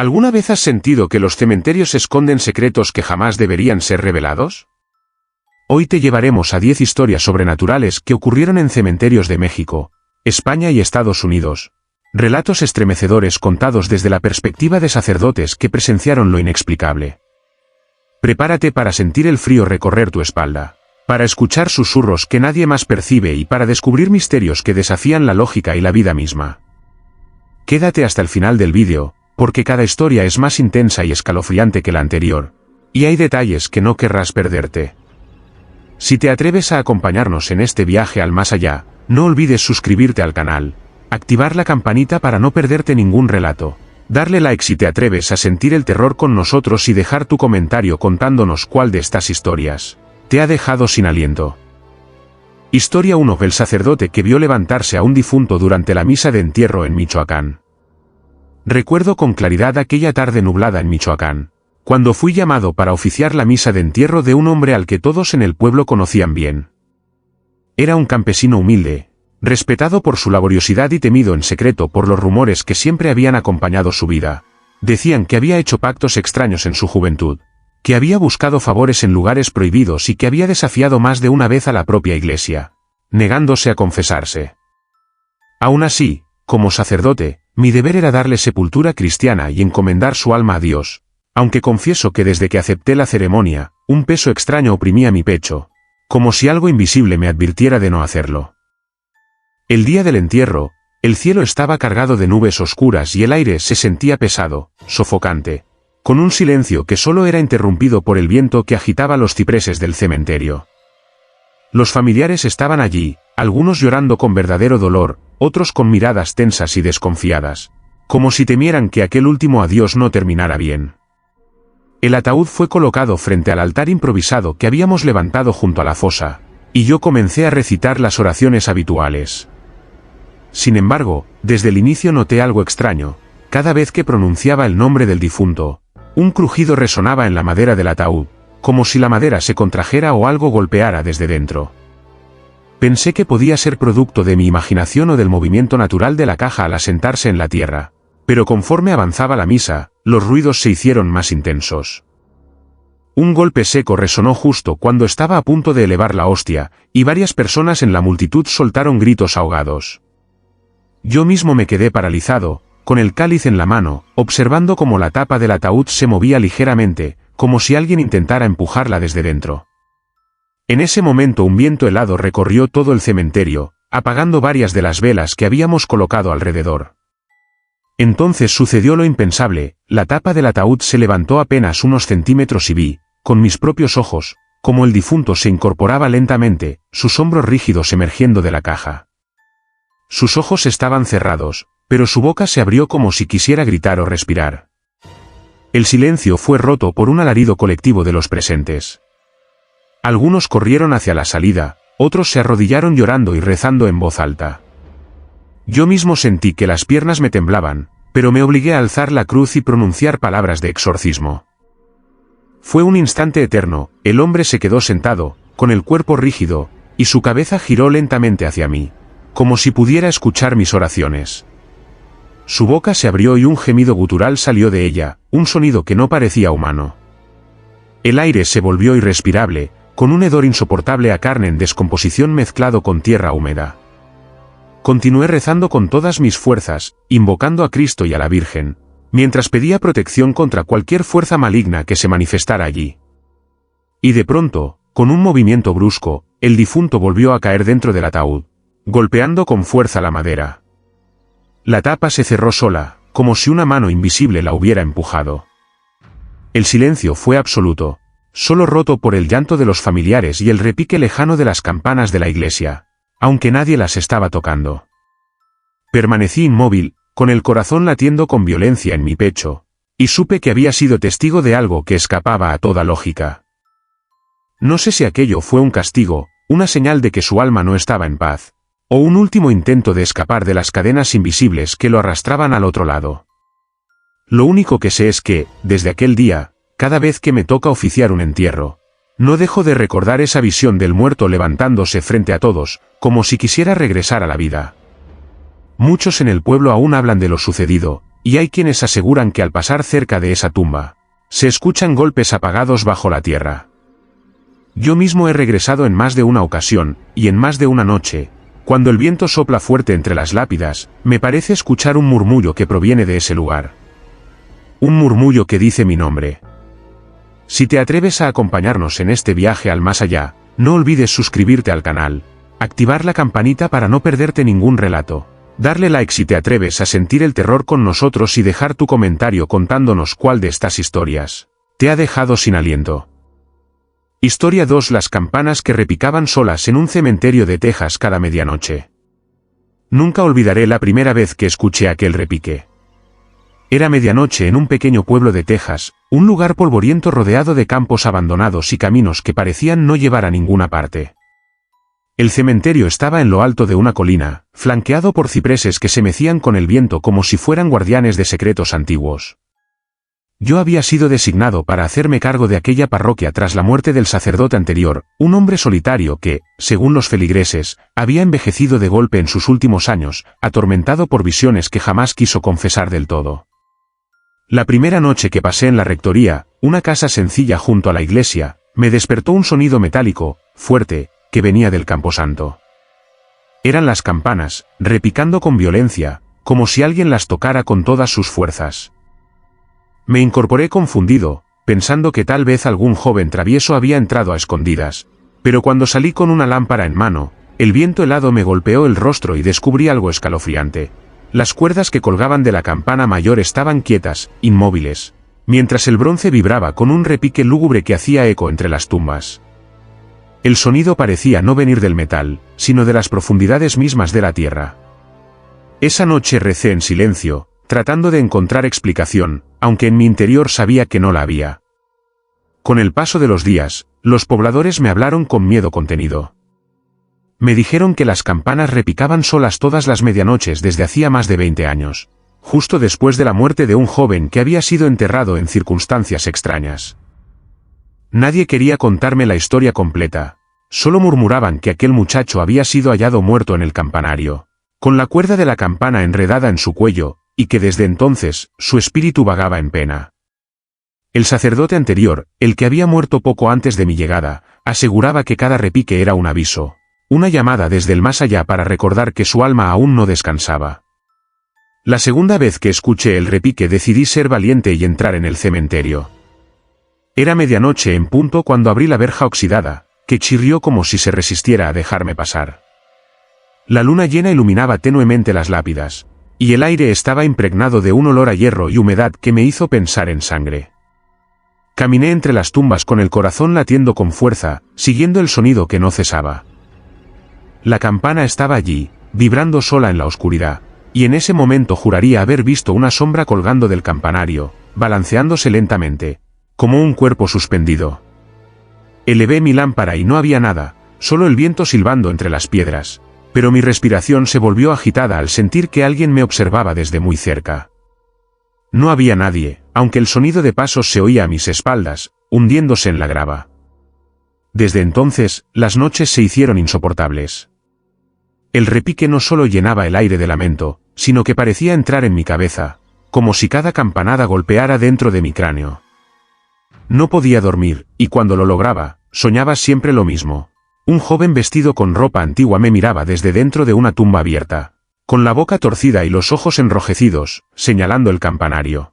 ¿Alguna vez has sentido que los cementerios esconden secretos que jamás deberían ser revelados? Hoy te llevaremos a 10 historias sobrenaturales que ocurrieron en cementerios de México, España y Estados Unidos. Relatos estremecedores contados desde la perspectiva de sacerdotes que presenciaron lo inexplicable. Prepárate para sentir el frío recorrer tu espalda, para escuchar susurros que nadie más percibe y para descubrir misterios que desafían la lógica y la vida misma. Quédate hasta el final del vídeo, porque cada historia es más intensa y escalofriante que la anterior, y hay detalles que no querrás perderte. Si te atreves a acompañarnos en este viaje al más allá, no olvides suscribirte al canal, activar la campanita para no perderte ningún relato, darle like si te atreves a sentir el terror con nosotros y dejar tu comentario contándonos cuál de estas historias te ha dejado sin aliento. Historia 1. El sacerdote que vio levantarse a un difunto durante la misa de entierro en Michoacán. Recuerdo con claridad aquella tarde nublada en Michoacán, cuando fui llamado para oficiar la misa de entierro de un hombre al que todos en el pueblo conocían bien. Era un campesino humilde, respetado por su laboriosidad y temido en secreto por los rumores que siempre habían acompañado su vida. Decían que había hecho pactos extraños en su juventud, que había buscado favores en lugares prohibidos y que había desafiado más de una vez a la propia iglesia, negándose a confesarse. Aún así, como sacerdote, mi deber era darle sepultura cristiana y encomendar su alma a Dios, aunque confieso que desde que acepté la ceremonia, un peso extraño oprimía mi pecho, como si algo invisible me advirtiera de no hacerlo. El día del entierro, el cielo estaba cargado de nubes oscuras y el aire se sentía pesado, sofocante, con un silencio que solo era interrumpido por el viento que agitaba los cipreses del cementerio. Los familiares estaban allí, algunos llorando con verdadero dolor, otros con miradas tensas y desconfiadas, como si temieran que aquel último adiós no terminara bien. El ataúd fue colocado frente al altar improvisado que habíamos levantado junto a la fosa, y yo comencé a recitar las oraciones habituales. Sin embargo, desde el inicio noté algo extraño. Cada vez que pronunciaba el nombre del difunto, un crujido resonaba en la madera del ataúd, como si la madera se contrajera o algo golpeara desde dentro. Pensé que podía ser producto de mi imaginación o del movimiento natural de la caja al asentarse en la tierra, pero conforme avanzaba la misa, los ruidos se hicieron más intensos. Un golpe seco resonó justo cuando estaba a punto de elevar la hostia, y varias personas en la multitud soltaron gritos ahogados. Yo mismo me quedé paralizado, con el cáliz en la mano, observando cómo la tapa del ataúd se movía ligeramente, como si alguien intentara empujarla desde dentro. En ese momento un viento helado recorrió todo el cementerio, apagando varias de las velas que habíamos colocado alrededor. Entonces sucedió lo impensable, la tapa del ataúd se levantó apenas unos centímetros y vi, con mis propios ojos, cómo el difunto se incorporaba lentamente, sus hombros rígidos emergiendo de la caja. Sus ojos estaban cerrados, pero su boca se abrió como si quisiera gritar o respirar. El silencio fue roto por un alarido colectivo de los presentes. Algunos corrieron hacia la salida, otros se arrodillaron llorando y rezando en voz alta. Yo mismo sentí que las piernas me temblaban, pero me obligué a alzar la cruz y pronunciar palabras de exorcismo. Fue un instante eterno, el hombre se quedó sentado, con el cuerpo rígido, y su cabeza giró lentamente hacia mí, como si pudiera escuchar mis oraciones. Su boca se abrió y un gemido gutural salió de ella, un sonido que no parecía humano. El aire se volvió irrespirable, con un hedor insoportable a carne en descomposición mezclado con tierra húmeda. Continué rezando con todas mis fuerzas, invocando a Cristo y a la Virgen, mientras pedía protección contra cualquier fuerza maligna que se manifestara allí. Y de pronto, con un movimiento brusco, el difunto volvió a caer dentro del ataúd, golpeando con fuerza la madera. La tapa se cerró sola, como si una mano invisible la hubiera empujado. El silencio fue absoluto, solo roto por el llanto de los familiares y el repique lejano de las campanas de la iglesia, aunque nadie las estaba tocando. Permanecí inmóvil, con el corazón latiendo con violencia en mi pecho, y supe que había sido testigo de algo que escapaba a toda lógica. No sé si aquello fue un castigo, una señal de que su alma no estaba en paz, o un último intento de escapar de las cadenas invisibles que lo arrastraban al otro lado. Lo único que sé es que, desde aquel día, cada vez que me toca oficiar un entierro, no dejo de recordar esa visión del muerto levantándose frente a todos, como si quisiera regresar a la vida. Muchos en el pueblo aún hablan de lo sucedido, y hay quienes aseguran que al pasar cerca de esa tumba, se escuchan golpes apagados bajo la tierra. Yo mismo he regresado en más de una ocasión, y en más de una noche, cuando el viento sopla fuerte entre las lápidas, me parece escuchar un murmullo que proviene de ese lugar. Un murmullo que dice mi nombre. Si te atreves a acompañarnos en este viaje al más allá, no olvides suscribirte al canal, activar la campanita para no perderte ningún relato, darle like si te atreves a sentir el terror con nosotros y dejar tu comentario contándonos cuál de estas historias te ha dejado sin aliento. Historia 2: Las campanas que repicaban solas en un cementerio de Texas cada medianoche. Nunca olvidaré la primera vez que escuché aquel repique. Era medianoche en un pequeño pueblo de Texas, un lugar polvoriento rodeado de campos abandonados y caminos que parecían no llevar a ninguna parte. El cementerio estaba en lo alto de una colina, flanqueado por cipreses que se mecían con el viento como si fueran guardianes de secretos antiguos. Yo había sido designado para hacerme cargo de aquella parroquia tras la muerte del sacerdote anterior, un hombre solitario que, según los feligreses, había envejecido de golpe en sus últimos años, atormentado por visiones que jamás quiso confesar del todo. La primera noche que pasé en la rectoría, una casa sencilla junto a la iglesia, me despertó un sonido metálico, fuerte, que venía del camposanto. Eran las campanas, repicando con violencia, como si alguien las tocara con todas sus fuerzas. Me incorporé confundido, pensando que tal vez algún joven travieso había entrado a escondidas, pero cuando salí con una lámpara en mano, el viento helado me golpeó el rostro y descubrí algo escalofriante. Las cuerdas que colgaban de la campana mayor estaban quietas, inmóviles, mientras el bronce vibraba con un repique lúgubre que hacía eco entre las tumbas. El sonido parecía no venir del metal, sino de las profundidades mismas de la tierra. Esa noche recé en silencio, tratando de encontrar explicación, aunque en mi interior sabía que no la había. Con el paso de los días, los pobladores me hablaron con miedo contenido. Me dijeron que las campanas repicaban solas todas las medianoches desde hacía más de 20 años, justo después de la muerte de un joven que había sido enterrado en circunstancias extrañas. Nadie quería contarme la historia completa, solo murmuraban que aquel muchacho había sido hallado muerto en el campanario, con la cuerda de la campana enredada en su cuello, y que desde entonces, su espíritu vagaba en pena. El sacerdote anterior, el que había muerto poco antes de mi llegada, aseguraba que cada repique era un aviso, una llamada desde el más allá para recordar que su alma aún no descansaba. La segunda vez que escuché el repique decidí ser valiente y entrar en el cementerio. Era medianoche en punto cuando abrí la verja oxidada, que chirrió como si se resistiera a dejarme pasar. La luna llena iluminaba tenuemente las lápidas, y el aire estaba impregnado de un olor a hierro y humedad que me hizo pensar en sangre. Caminé entre las tumbas con el corazón latiendo con fuerza, siguiendo el sonido que no cesaba. La campana estaba allí, vibrando sola en la oscuridad, y en ese momento juraría haber visto una sombra colgando del campanario, balanceándose lentamente, como un cuerpo suspendido. Elevé mi lámpara y no había nada, solo el viento silbando entre las piedras, pero mi respiración se volvió agitada al sentir que alguien me observaba desde muy cerca. No había nadie, aunque el sonido de pasos se oía a mis espaldas, hundiéndose en la grava. Desde entonces, las noches se hicieron insoportables. El repique no solo llenaba el aire de lamento, sino que parecía entrar en mi cabeza, como si cada campanada golpeara dentro de mi cráneo. No podía dormir, y cuando lo lograba, soñaba siempre lo mismo. Un joven vestido con ropa antigua me miraba desde dentro de una tumba abierta, con la boca torcida y los ojos enrojecidos, señalando el campanario.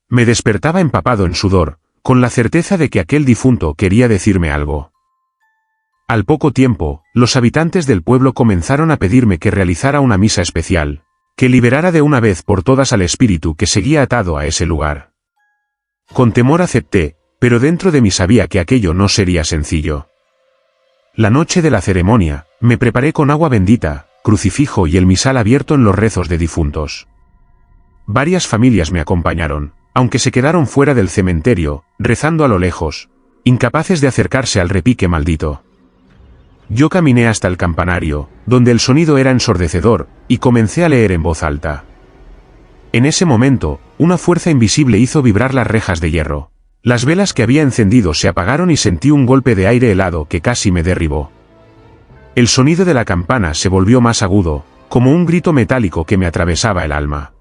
Me despertaba empapado en sudor, con la certeza de que aquel difunto quería decirme algo. Al poco tiempo, los habitantes del pueblo comenzaron a pedirme que realizara una misa especial, que liberara de una vez por todas al espíritu que seguía atado a ese lugar. Con temor acepté, pero dentro de mí sabía que aquello no sería sencillo. La noche de la ceremonia, me preparé con agua bendita, crucifijo y el misal abierto en los rezos de difuntos. Varias familias me acompañaron, aunque se quedaron fuera del cementerio, rezando a lo lejos, incapaces de acercarse al repique maldito. Yo caminé hasta el campanario, donde el sonido era ensordecedor, y comencé a leer en voz alta. En ese momento, una fuerza invisible hizo vibrar las rejas de hierro. Las velas que había encendido se apagaron y sentí un golpe de aire helado que casi me derribó. El sonido de la campana se volvió más agudo, como un grito metálico que me atravesaba el alma.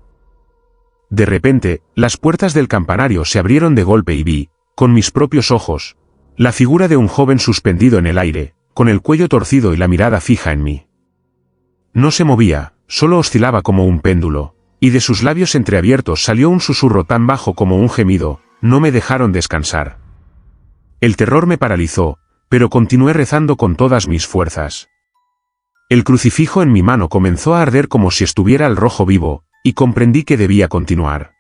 De repente, las puertas del campanario se abrieron de golpe y vi, con mis propios ojos, la figura de un joven suspendido en el aire, con el cuello torcido y la mirada fija en mí. No se movía, solo oscilaba como un péndulo, y de sus labios entreabiertos salió un susurro tan bajo como un gemido. No me dejaron descansar. El terror me paralizó, pero continué rezando con todas mis fuerzas. El crucifijo en mi mano comenzó a arder como si estuviera al rojo vivo, y comprendí que debía continuar.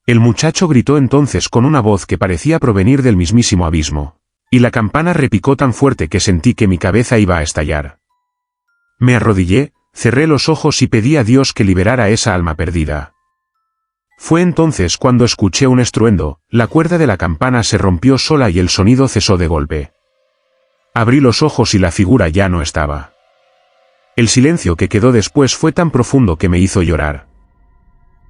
El muchacho gritó entonces con una voz que parecía provenir del mismísimo abismo, y la campana repicó tan fuerte que sentí que mi cabeza iba a estallar. Me arrodillé, cerré los ojos y pedí a Dios que liberara esa alma perdida. Fue entonces cuando escuché un estruendo, la cuerda de la campana se rompió sola y el sonido cesó de golpe. Abrí los ojos y la figura ya no estaba. El silencio que quedó después fue tan profundo que me hizo llorar.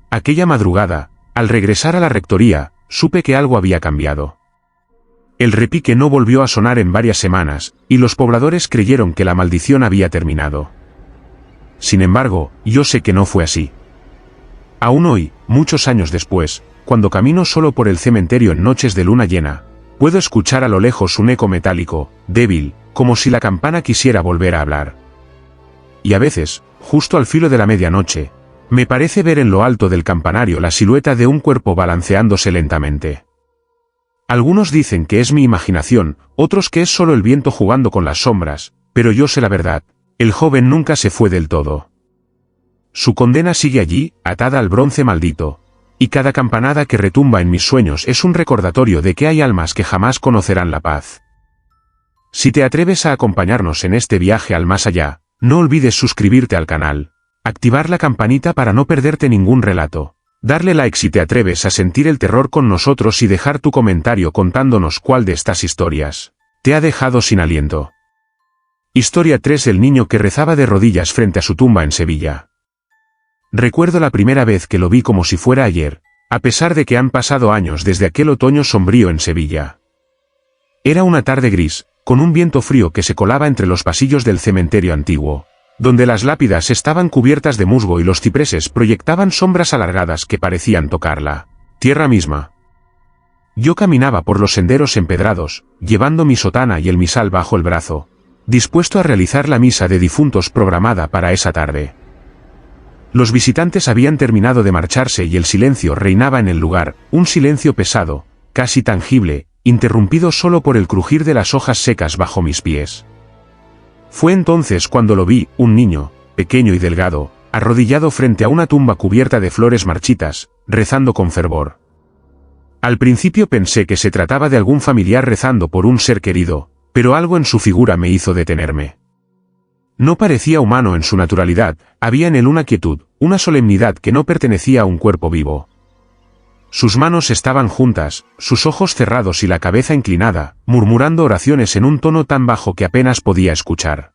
Aquella madrugada, al regresar a la rectoría, supe que algo había cambiado. El repique no volvió a sonar en varias semanas, y los pobladores creyeron que la maldición había terminado. Sin embargo, yo sé que no fue así. Aún hoy, muchos años después, cuando camino solo por el cementerio en noches de luna llena, puedo escuchar a lo lejos un eco metálico, débil, como si la campana quisiera volver a hablar. Y a veces, justo al filo de la medianoche, me parece ver en lo alto del campanario la silueta de un cuerpo balanceándose lentamente. Algunos dicen que es mi imaginación, otros que es solo el viento jugando con las sombras, pero yo sé la verdad, el joven nunca se fue del todo. Su condena sigue allí, atada al bronce maldito, y cada campanada que retumba en mis sueños es un recordatorio de que hay almas que jamás conocerán la paz. Si te atreves a acompañarnos en este viaje al más allá, no olvides suscribirte al canal, activar la campanita para no perderte ningún relato, darle like si te atreves a sentir el terror con nosotros y dejar tu comentario contándonos cuál de estas historias te ha dejado sin aliento. Historia 3: El niño que rezaba de rodillas frente a su tumba en Sevilla. Recuerdo la primera vez que lo vi como si fuera ayer, a pesar de que han pasado años desde aquel otoño sombrío en Sevilla. Era una tarde gris, con un viento frío que se colaba entre los pasillos del cementerio antiguo, donde las lápidas estaban cubiertas de musgo y los cipreses proyectaban sombras alargadas que parecían tocar la tierra misma. Yo caminaba por los senderos empedrados, llevando mi sotana y el misal bajo el brazo, dispuesto a realizar la misa de difuntos programada para esa tarde. Los visitantes habían terminado de marcharse y el silencio reinaba en el lugar, un silencio pesado, casi tangible, interrumpido solo por el crujir de las hojas secas bajo mis pies. Fue entonces cuando lo vi, un niño, pequeño y delgado, arrodillado frente a una tumba cubierta de flores marchitas, rezando con fervor. Al principio pensé que se trataba de algún familiar rezando por un ser querido, pero algo en su figura me hizo detenerme. No parecía humano en su naturalidad, había en él una quietud, una solemnidad que no pertenecía a un cuerpo vivo. Sus manos estaban juntas, sus ojos cerrados y la cabeza inclinada, murmurando oraciones en un tono tan bajo que apenas podía escuchar.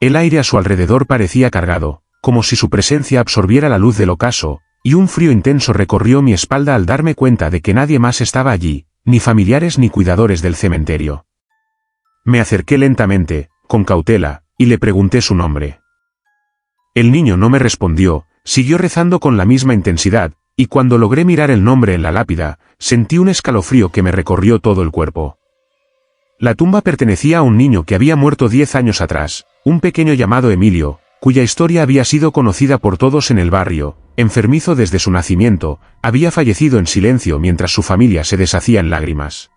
El aire a su alrededor parecía cargado, como si su presencia absorbiera la luz del ocaso, y un frío intenso recorrió mi espalda al darme cuenta de que nadie más estaba allí, ni familiares ni cuidadores del cementerio. Me acerqué lentamente, con cautela, y le pregunté su nombre. El niño no me respondió, siguió rezando con la misma intensidad, y cuando logré mirar el nombre en la lápida, sentí un escalofrío que me recorrió todo el cuerpo. La tumba pertenecía a un niño que había muerto 10 años atrás, un pequeño llamado Emilio, cuya historia había sido conocida por todos en el barrio, enfermizo desde su nacimiento, había fallecido en silencio mientras su familia se deshacía en lágrimas.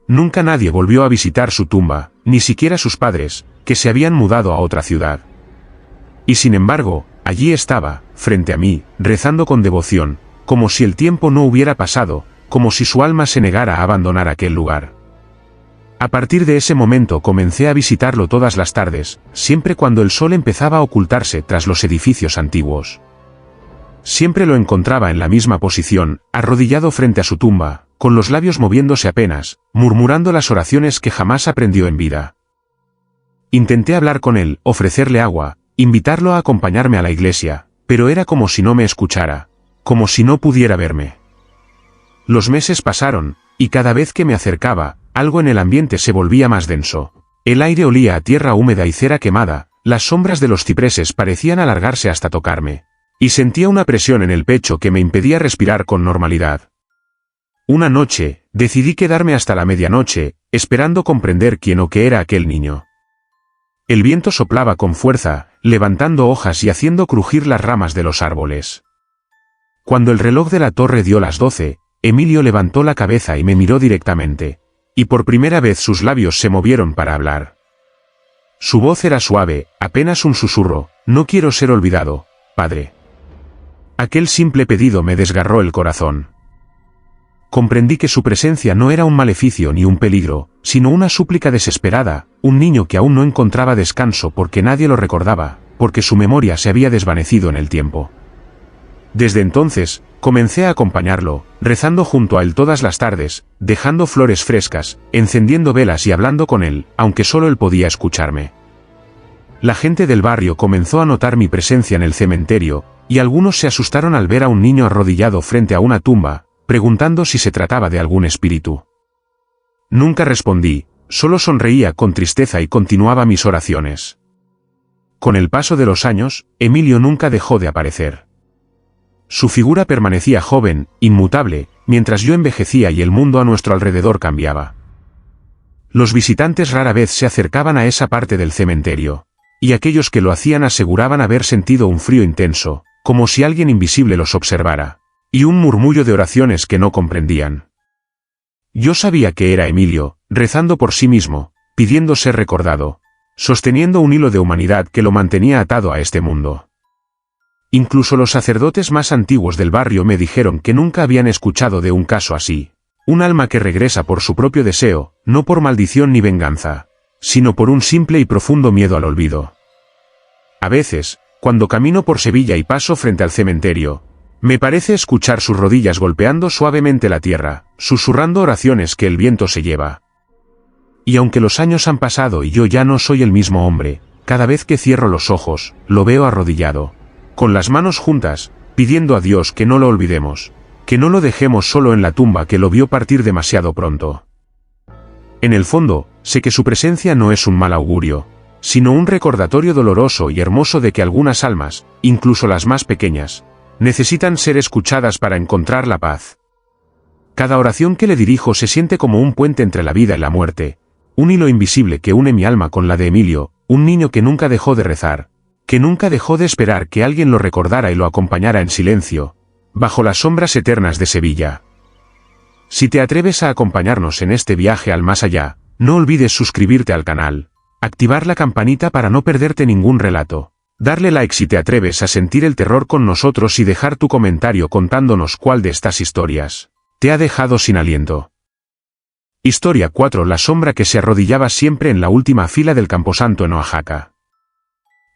Nunca nadie volvió a visitar su tumba, ni siquiera sus padres, que se habían mudado a otra ciudad. Y sin embargo, allí estaba, frente a mí, rezando con devoción, como si el tiempo no hubiera pasado, como si su alma se negara a abandonar aquel lugar. A partir de ese momento comencé a visitarlo todas las tardes, siempre cuando el sol empezaba a ocultarse tras los edificios antiguos. Siempre lo encontraba en la misma posición, arrodillado frente a su tumba, con los labios moviéndose apenas, murmurando las oraciones que jamás aprendió en vida. Intenté hablar con él, ofrecerle agua, invitarlo a acompañarme a la iglesia, pero era como si no me escuchara, como si no pudiera verme. Los meses pasaron, y cada vez que me acercaba, algo en el ambiente se volvía más denso. El aire olía a tierra húmeda y cera quemada, las sombras de los cipreses parecían alargarse hasta tocarme, y sentía una presión en el pecho que me impedía respirar con normalidad. Una noche, decidí quedarme hasta la medianoche, esperando comprender quién o qué era aquel niño. El viento soplaba con fuerza, levantando hojas y haciendo crujir las ramas de los árboles. Cuando el reloj de la torre dio las 12, Emilio levantó la cabeza y me miró directamente, y por primera vez sus labios se movieron para hablar. Su voz era suave, apenas un susurro: no quiero ser olvidado, padre. Aquel simple pedido me desgarró el corazón. Comprendí que su presencia no era un maleficio ni un peligro, sino una súplica desesperada, un niño que aún no encontraba descanso porque nadie lo recordaba, porque su memoria se había desvanecido en el tiempo. Desde entonces, comencé a acompañarlo, rezando junto a él todas las tardes, dejando flores frescas, encendiendo velas y hablando con él, aunque solo él podía escucharme. La gente del barrio comenzó a notar mi presencia en el cementerio, y algunos se asustaron al ver a un niño arrodillado frente a una tumba, preguntando si se trataba de algún espíritu. Nunca respondí, solo sonreía con tristeza y continuaba mis oraciones. Con el paso de los años, Emilio nunca dejó de aparecer. Su figura permanecía joven, inmutable, mientras yo envejecía y el mundo a nuestro alrededor cambiaba. Los visitantes rara vez se acercaban a esa parte del cementerio, y aquellos que lo hacían aseguraban haber sentido un frío intenso, como si alguien invisible los observara, y un murmullo de oraciones que no comprendían. Yo sabía que era Emilio, rezando por sí mismo, pidiendo ser recordado, sosteniendo un hilo de humanidad que lo mantenía atado a este mundo. Incluso los sacerdotes más antiguos del barrio me dijeron que nunca habían escuchado de un caso así, un alma que regresa por su propio deseo, no por maldición ni venganza, sino por un simple y profundo miedo al olvido. A veces, cuando camino por Sevilla y paso frente al cementerio, me parece escuchar sus rodillas golpeando suavemente la tierra, susurrando oraciones que el viento se lleva. Y aunque los años han pasado y yo ya no soy el mismo hombre, cada vez que cierro los ojos, lo veo arrodillado, con las manos juntas, pidiendo a Dios que no lo olvidemos, que no lo dejemos solo en la tumba que lo vio partir demasiado pronto. En el fondo, sé que su presencia no es un mal augurio, sino un recordatorio doloroso y hermoso de que algunas almas, incluso las más pequeñas, necesitan ser escuchadas para encontrar la paz. Cada oración que le dirijo se siente como un puente entre la vida y la muerte, un hilo invisible que une mi alma con la de Emilio, un niño que nunca dejó de rezar, que nunca dejó de esperar que alguien lo recordara y lo acompañara en silencio, bajo las sombras eternas de Sevilla. Si te atreves a acompañarnos en este viaje al más allá, no olvides suscribirte al canal, activar la campanita para no perderte ningún relato, darle like si te atreves a sentir el terror con nosotros y dejar tu comentario contándonos cuál de estas historias te ha dejado sin aliento. Historia 4: La sombra que se arrodillaba siempre en la última fila del camposanto en Oaxaca.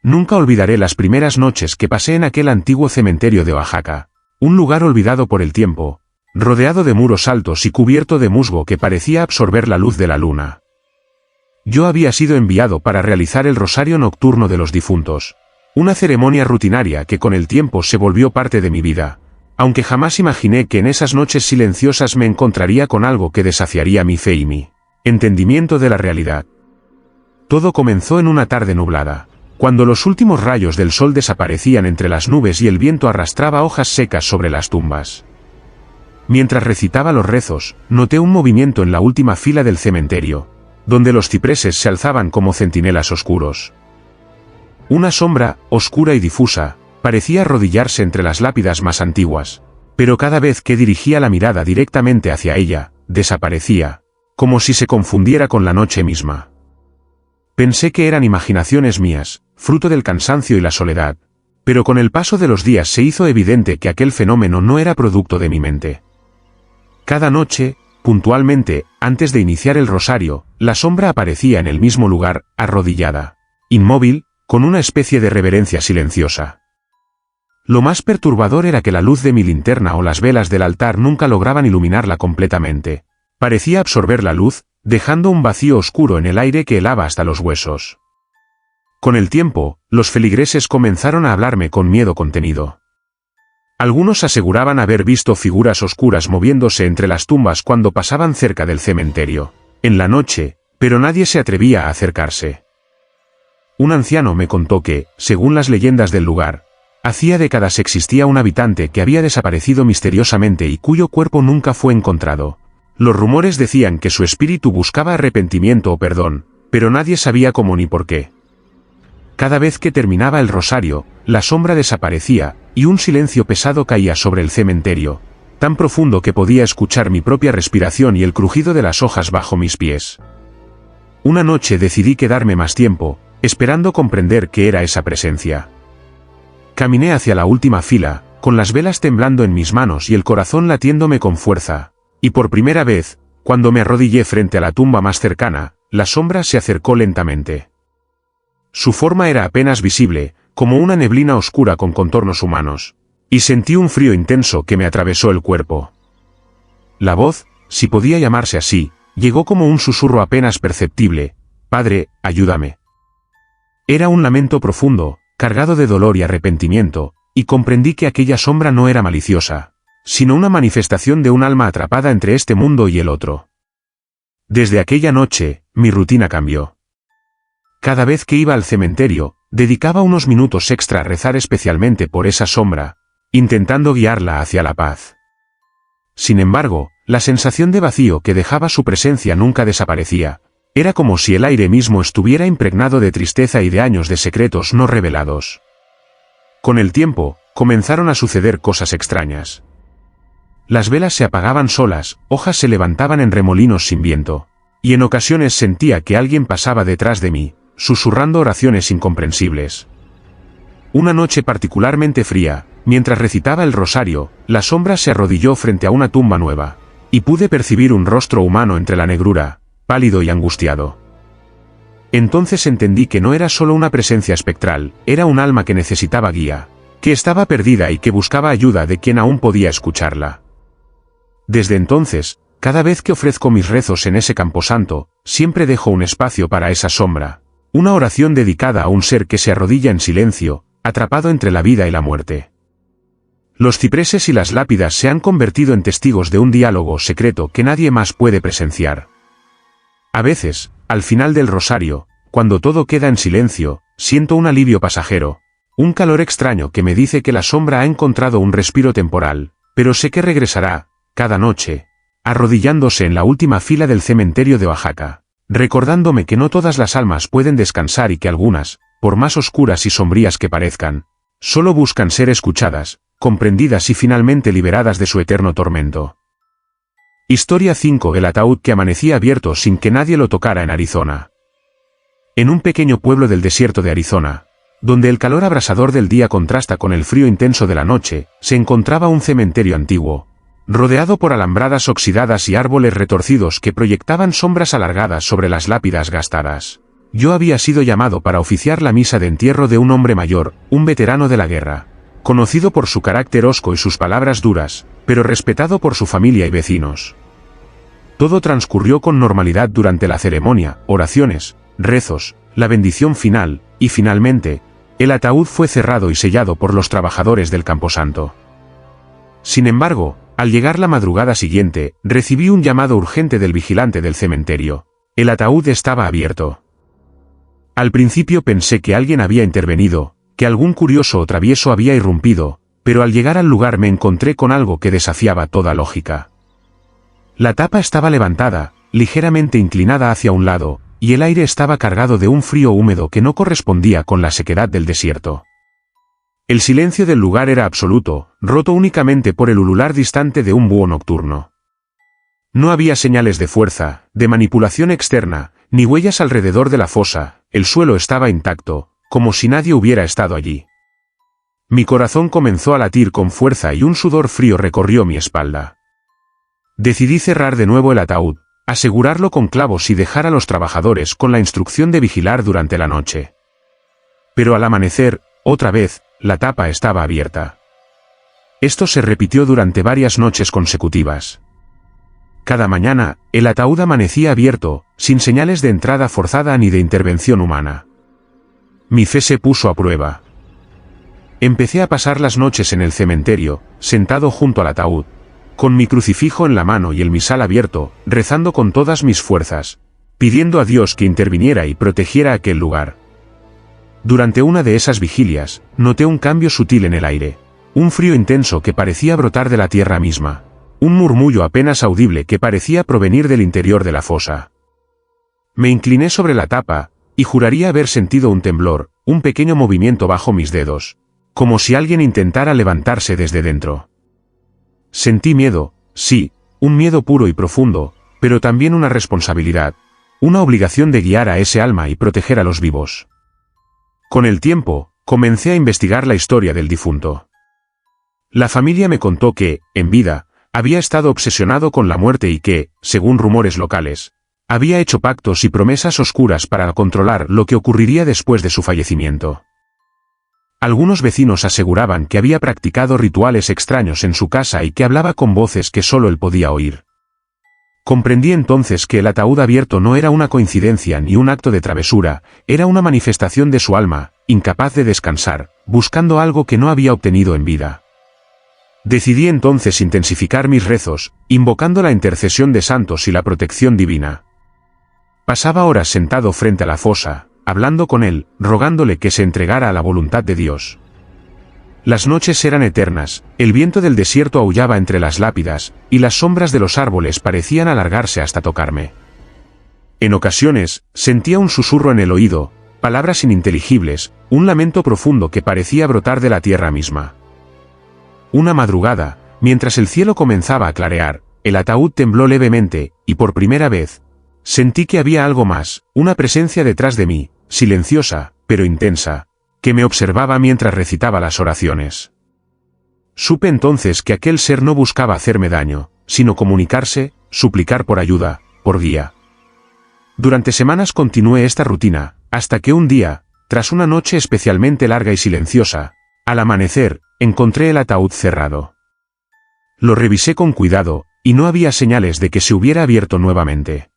Nunca olvidaré las primeras noches que pasé en aquel antiguo cementerio de Oaxaca, un lugar olvidado por el tiempo, rodeado de muros altos y cubierto de musgo que parecía absorber la luz de la luna. Yo había sido enviado para realizar el rosario nocturno de los difuntos, una ceremonia rutinaria que con el tiempo se volvió parte de mi vida, aunque jamás imaginé que en esas noches silenciosas me encontraría con algo que desafiaría mi fe y mi entendimiento de la realidad. Todo comenzó en una tarde nublada, cuando los últimos rayos del sol desaparecían entre las nubes y el viento arrastraba hojas secas sobre las tumbas. Mientras recitaba los rezos, noté un movimiento en la última fila del cementerio, donde los cipreses se alzaban como centinelas oscuros. Una sombra, oscura y difusa, parecía arrodillarse entre las lápidas más antiguas, pero cada vez que dirigía la mirada directamente hacia ella, desaparecía, como si se confundiera con la noche misma. Pensé que eran imaginaciones mías, fruto del cansancio y la soledad, pero con el paso de los días se hizo evidente que aquel fenómeno no era producto de mi mente. Cada noche, puntualmente, antes de iniciar el rosario, la sombra aparecía en el mismo lugar, arrodillada, inmóvil, con una especie de reverencia silenciosa. Lo más perturbador era que la luz de mi linterna o las velas del altar nunca lograban iluminarla completamente. Parecía absorber la luz, dejando un vacío oscuro en el aire que helaba hasta los huesos. Con el tiempo, los feligreses comenzaron a hablarme con miedo contenido. Algunos aseguraban haber visto figuras oscuras moviéndose entre las tumbas cuando pasaban cerca del cementerio, en la noche, pero nadie se atrevía a acercarse. Un anciano me contó que, según las leyendas del lugar, Hacía décadas existía un habitante que había desaparecido misteriosamente y cuyo cuerpo nunca fue encontrado. Los rumores decían que su espíritu buscaba arrepentimiento o perdón, pero nadie sabía cómo ni por qué. Cada vez que terminaba el rosario, la sombra desaparecía, y un silencio pesado caía sobre el cementerio, tan profundo que podía escuchar mi propia respiración y el crujido de las hojas bajo mis pies. Una noche decidí quedarme más tiempo, esperando comprender qué era esa presencia. Caminé hacia la última fila, con las velas temblando en mis manos y el corazón latiéndome con fuerza, y por primera vez, cuando me arrodillé frente a la tumba más cercana, la sombra se acercó lentamente. Su forma era apenas visible, como una neblina oscura con contornos humanos, y sentí un frío intenso que me atravesó el cuerpo. La voz, si podía llamarse así, llegó como un susurro apenas perceptible: «Padre, ayúdame». Era un lamento profundo, cargado de dolor y arrepentimiento, y comprendí que aquella sombra no era maliciosa, sino una manifestación de un alma atrapada entre este mundo y el otro. Desde aquella noche, mi rutina cambió. Cada vez que iba al cementerio, dedicaba unos minutos extra a rezar especialmente por esa sombra, intentando guiarla hacia la paz. Sin embargo, la sensación de vacío que dejaba su presencia nunca desaparecía. Era como si el aire mismo estuviera impregnado de tristeza y de años de secretos no revelados. Con el tiempo, comenzaron a suceder cosas extrañas. Las velas se apagaban solas, hojas se levantaban en remolinos sin viento, y en ocasiones sentía que alguien pasaba detrás de mí, susurrando oraciones incomprensibles. Una noche particularmente fría, mientras recitaba el rosario, la sombra se arrodilló frente a una tumba nueva, y pude percibir un rostro humano entre la negrura, pálido y angustiado. Entonces entendí que no era solo una presencia espectral, era un alma que necesitaba guía, que estaba perdida y que buscaba ayuda de quien aún podía escucharla. Desde entonces, cada vez que ofrezco mis rezos en ese camposanto, siempre dejo un espacio para esa sombra, una oración dedicada a un ser que se arrodilla en silencio, atrapado entre la vida y la muerte. Los cipreses y las lápidas se han convertido en testigos de un diálogo secreto que nadie más puede presenciar. A veces, al final del rosario, cuando todo queda en silencio, siento un alivio pasajero, un calor extraño que me dice que la sombra ha encontrado un respiro temporal, pero sé que regresará, cada noche, arrodillándose en la última fila del cementerio de Oaxaca, recordándome que no todas las almas pueden descansar y que algunas, por más oscuras y sombrías que parezcan, solo buscan ser escuchadas, comprendidas y finalmente liberadas de su eterno tormento. Historia 5: El ataúd que amanecía abierto sin que nadie lo tocara en Arizona. En un pequeño pueblo del desierto de Arizona, donde el calor abrasador del día contrasta con el frío intenso de la noche, se encontraba un cementerio antiguo, rodeado por alambradas oxidadas y árboles retorcidos que proyectaban sombras alargadas sobre las lápidas gastadas. Yo había sido llamado para oficiar la misa de entierro de un hombre mayor, un veterano de la guerra, conocido por su carácter hosco y sus palabras duras, pero respetado por su familia y vecinos. Todo transcurrió con normalidad durante la ceremonia, oraciones, rezos, la bendición final, y finalmente, el ataúd fue cerrado y sellado por los trabajadores del camposanto. Sin embargo, al llegar la madrugada siguiente, recibí un llamado urgente del vigilante del cementerio. El ataúd estaba abierto. Al principio pensé que alguien había intervenido, que algún curioso o travieso había irrumpido, pero al llegar al lugar me encontré con algo que desafiaba toda lógica. La tapa estaba levantada, ligeramente inclinada hacia un lado, y el aire estaba cargado de un frío húmedo que no correspondía con la sequedad del desierto. El silencio del lugar era absoluto, roto únicamente por el ulular distante de un búho nocturno. No había señales de fuerza, de manipulación externa, ni huellas alrededor de la fosa, el suelo estaba intacto, como si nadie hubiera estado allí. Mi corazón comenzó a latir con fuerza y un sudor frío recorrió mi espalda. Decidí cerrar de nuevo el ataúd, asegurarlo con clavos y dejar a los trabajadores con la instrucción de vigilar durante la noche. Pero al amanecer, otra vez, la tapa estaba abierta. Esto se repitió durante varias noches consecutivas. Cada mañana, el ataúd amanecía abierto, sin señales de entrada forzada ni de intervención humana. Mi fe se puso a prueba. Empecé a pasar las noches en el cementerio, sentado junto al ataúd, con mi crucifijo en la mano y el misal abierto, rezando con todas mis fuerzas, pidiendo a Dios que interviniera y protegiera aquel lugar. Durante una de esas vigilias, noté un cambio sutil en el aire. Un frío intenso que parecía brotar de la tierra misma. Un murmullo apenas audible que parecía provenir del interior de la fosa. Me incliné sobre la tapa, y juraría haber sentido un temblor, un pequeño movimiento bajo mis dedos, como si alguien intentara levantarse desde dentro. Sentí miedo, sí, un miedo puro y profundo, pero también una responsabilidad, una obligación de guiar a ese alma y proteger a los vivos. Con el tiempo, comencé a investigar la historia del difunto. La familia me contó que, en vida, había estado obsesionado con la muerte y que, según rumores locales, había hecho pactos y promesas oscuras para controlar lo que ocurriría después de su fallecimiento. Algunos vecinos aseguraban que había practicado rituales extraños en su casa y que hablaba con voces que solo él podía oír. Comprendí entonces que el ataúd abierto no era una coincidencia ni un acto de travesura, era una manifestación de su alma, incapaz de descansar, buscando algo que no había obtenido en vida. Decidí entonces intensificar mis rezos, invocando la intercesión de santos y la protección divina. Pasaba horas sentado frente a la fosa, hablando con él, rogándole que se entregara a la voluntad de Dios. Las noches eran eternas, el viento del desierto aullaba entre las lápidas, y las sombras de los árboles parecían alargarse hasta tocarme. En ocasiones, sentía un susurro en el oído, palabras ininteligibles, un lamento profundo que parecía brotar de la tierra misma. Una madrugada, mientras el cielo comenzaba a clarear, el ataúd tembló levemente, y por primera vez, sentí que había algo más, una presencia detrás de mí, silenciosa, pero intensa, que me observaba mientras recitaba las oraciones. Supe entonces que aquel ser no buscaba hacerme daño, sino comunicarse, suplicar por ayuda, por guía. Durante semanas continué esta rutina, hasta que un día, tras una noche especialmente larga y silenciosa, al amanecer, encontré el ataúd cerrado. Lo revisé con cuidado, y no había señales de que se hubiera abierto nuevamente.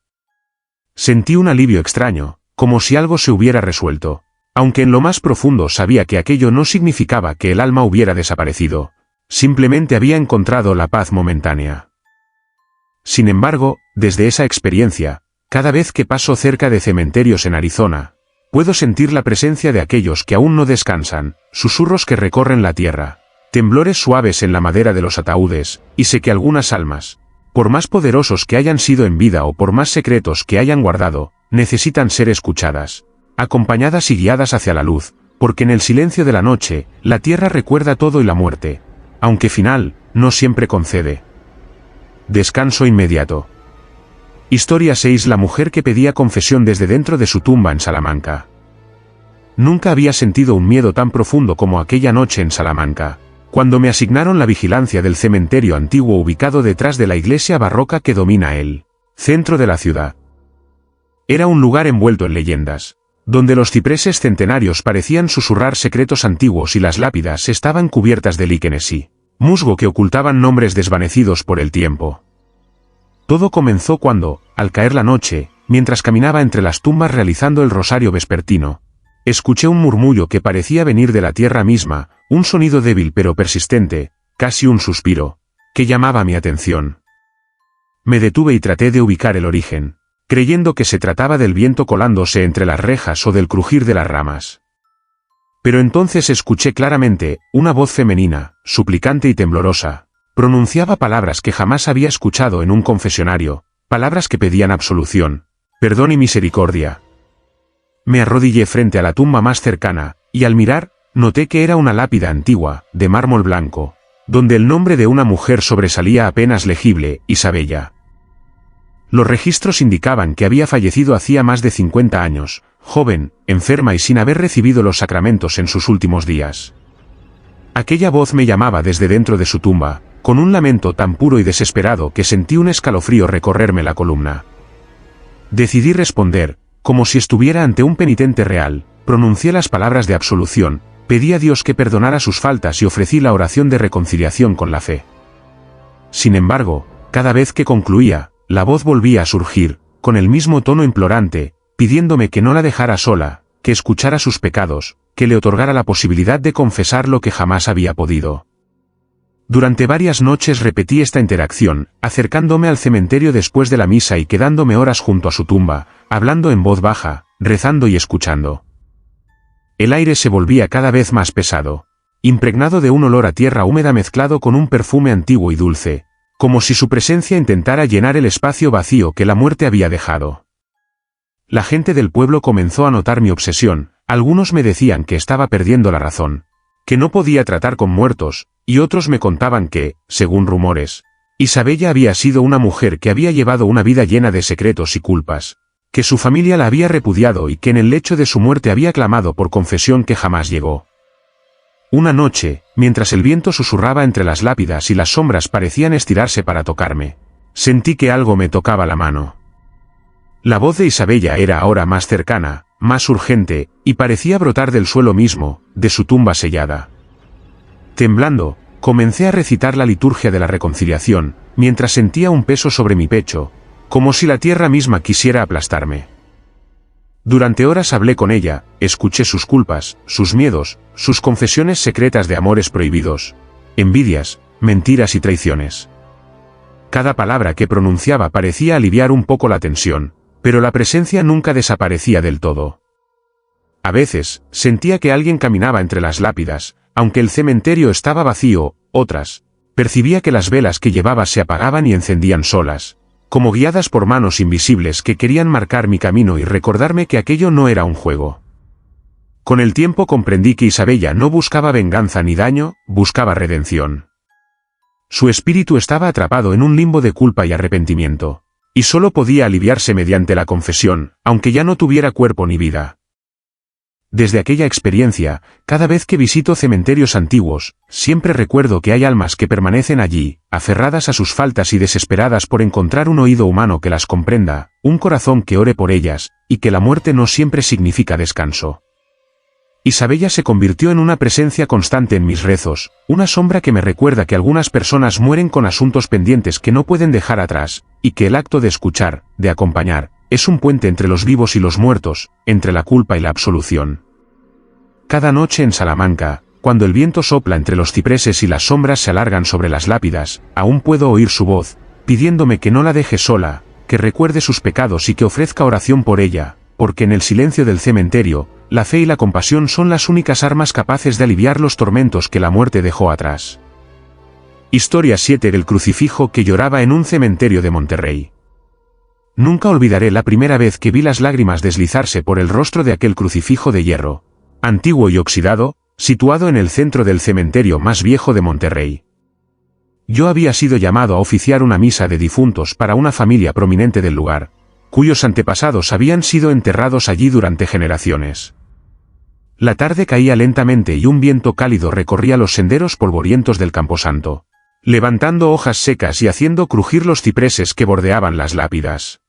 Sentí un alivio extraño, como si algo se hubiera resuelto, aunque en lo más profundo sabía que aquello no significaba que el alma hubiera desaparecido, simplemente había encontrado la paz momentánea. Sin embargo, desde esa experiencia, cada vez que paso cerca de cementerios en Arizona, puedo sentir la presencia de aquellos que aún no descansan, susurros que recorren la tierra, temblores suaves en la madera de los ataúdes, y sé que algunas almas, por más poderosos que hayan sido en vida o por más secretos que hayan guardado, necesitan ser escuchadas, acompañadas y guiadas hacia la luz, porque en el silencio de la noche, la tierra recuerda todo y la muerte, aunque final, no siempre concede. Descanso inmediato. Historia 6. La mujer que pedía confesión desde dentro de su tumba en Salamanca. Nunca había sentido un miedo tan profundo como aquella noche en Salamanca, cuando me asignaron la vigilancia del cementerio antiguo ubicado detrás de la iglesia barroca que domina el centro de la ciudad. Era un lugar envuelto en leyendas, donde los cipreses centenarios parecían susurrar secretos antiguos y las lápidas estaban cubiertas de líquenes y musgo que ocultaban nombres desvanecidos por el tiempo. Todo comenzó cuando, al caer la noche, mientras caminaba entre las tumbas realizando el rosario vespertino, escuché un murmullo que parecía venir de la tierra misma, un sonido débil pero persistente, casi un suspiro, que llamaba mi atención. Me detuve y traté de ubicar el origen, creyendo que se trataba del viento colándose entre las rejas o del crujir de las ramas. Pero entonces escuché claramente, una voz femenina, suplicante y temblorosa, pronunciaba palabras que jamás había escuchado en un confesionario, palabras que pedían absolución, perdón y misericordia. Me arrodillé frente a la tumba más cercana, y al mirar, noté que era una lápida antigua, de mármol blanco, donde el nombre de una mujer sobresalía apenas legible, Isabella. Los registros indicaban que había fallecido hacía más de 50 años, joven, enferma y sin haber recibido los sacramentos en sus últimos días. Aquella voz me llamaba desde dentro de su tumba, con un lamento tan puro y desesperado que sentí un escalofrío recorrerme la columna. Decidí responder, como si estuviera ante un penitente real, pronuncié las palabras de absolución, pedí a Dios que perdonara sus faltas y ofrecí la oración de reconciliación con la fe. Sin embargo, cada vez que concluía, la voz volvía a surgir, con el mismo tono implorante, pidiéndome que no la dejara sola, que escuchara sus pecados, que le otorgara la posibilidad de confesar lo que jamás había podido. Durante varias noches repetí esta interacción, acercándome al cementerio después de la misa y quedándome horas junto a su tumba, hablando en voz baja, rezando y escuchando. El aire se volvía cada vez más pesado, impregnado de un olor a tierra húmeda mezclado con un perfume antiguo y dulce, como si su presencia intentara llenar el espacio vacío que la muerte había dejado. La gente del pueblo comenzó a notar mi obsesión, algunos me decían que estaba perdiendo la razón, que no podía tratar con muertos, y otros me contaban que, según rumores, Isabella había sido una mujer que había llevado una vida llena de secretos y culpas, que su familia la había repudiado y que en el lecho de su muerte había clamado por confesión que jamás llegó. Una noche, mientras el viento susurraba entre las lápidas y las sombras parecían estirarse para tocarme, sentí que algo me tocaba la mano. La voz de Isabella era ahora más cercana, más urgente, y parecía brotar del suelo mismo, de su tumba sellada. Temblando, comencé a recitar la liturgia de la reconciliación, mientras sentía un peso sobre mi pecho, como si la tierra misma quisiera aplastarme. Durante horas hablé con ella, escuché sus culpas, sus miedos, sus confesiones secretas de amores prohibidos, envidias, mentiras y traiciones. Cada palabra que pronunciaba parecía aliviar un poco la tensión, pero la presencia nunca desaparecía del todo. A veces, sentía que alguien caminaba entre las lápidas, aunque el cementerio estaba vacío, otras, percibía que las velas que llevaba se apagaban y encendían solas, como guiadas por manos invisibles que querían marcar mi camino y recordarme que aquello no era un juego. Con el tiempo comprendí que Isabella no buscaba venganza ni daño, buscaba redención. Su espíritu estaba atrapado en un limbo de culpa y arrepentimiento, y solo podía aliviarse mediante la confesión, aunque ya no tuviera cuerpo ni vida. Desde aquella experiencia, cada vez que visito cementerios antiguos, siempre recuerdo que hay almas que permanecen allí, aferradas a sus faltas y desesperadas por encontrar un oído humano que las comprenda, un corazón que ore por ellas, y que la muerte no siempre significa descanso. Isabella se convirtió en una presencia constante en mis rezos, una sombra que me recuerda que algunas personas mueren con asuntos pendientes que no pueden dejar atrás, y que el acto de escuchar, de acompañar, es un puente entre los vivos y los muertos, entre la culpa y la absolución. Cada noche en Salamanca, cuando el viento sopla entre los cipreses y las sombras se alargan sobre las lápidas, aún puedo oír su voz, pidiéndome que no la deje sola, que recuerde sus pecados y que ofrezca oración por ella, porque en el silencio del cementerio, la fe y la compasión son las únicas armas capaces de aliviar los tormentos que la muerte dejó atrás. Historia 7 del crucifijo que lloraba en un cementerio de Monterrey. Nunca olvidaré la primera vez que vi las lágrimas deslizarse por el rostro de aquel crucifijo de hierro, antiguo y oxidado, situado en el centro del cementerio más viejo de Monterrey. Yo había sido llamado a oficiar una misa de difuntos para una familia prominente del lugar, cuyos antepasados habían sido enterrados allí durante generaciones. La tarde caía lentamente y un viento cálido recorría los senderos polvorientos del camposanto, levantando hojas secas y haciendo crujir los cipreses que bordeaban las lápidas.